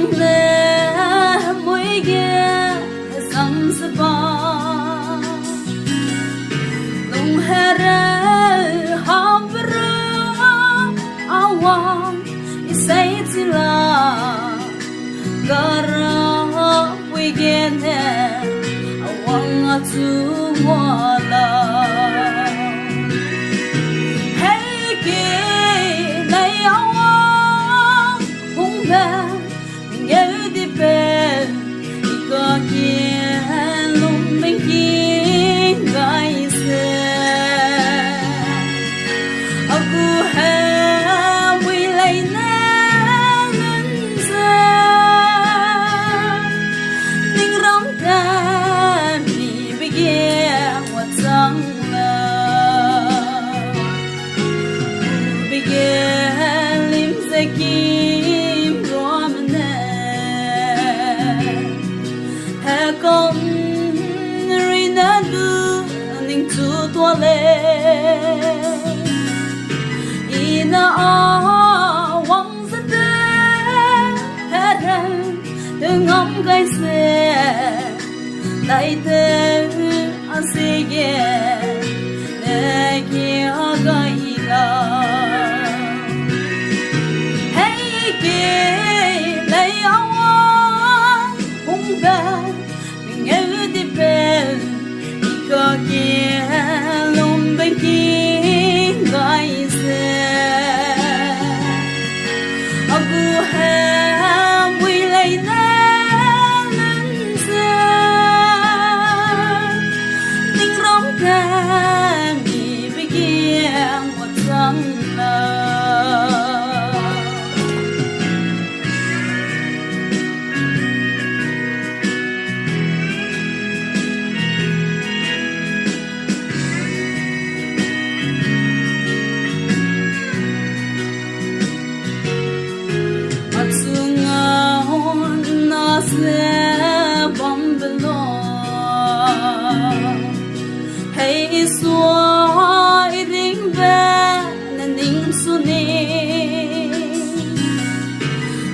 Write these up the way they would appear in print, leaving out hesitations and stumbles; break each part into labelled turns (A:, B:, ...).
A: nang le mui ge sam spa lung hera ham bra awang isai tila gara we ge ne awang atu wala ina wang sa te heran ngom gai se dai te asige ne ki gai la hey ke lai awang hung ba ngel di pen ka ki lom ben ki gai se agu ham we lay na nan sa ting rong ka mi begin what some hey so ring ba ning su ni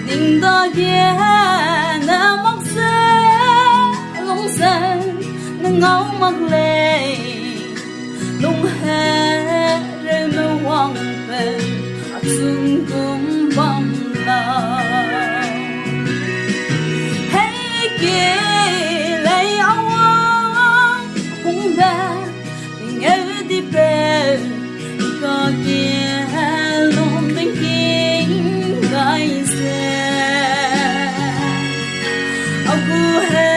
A: ning da ye na mak se long sa na ngau mak le long ha re me wang pe a chung kum bam la Agu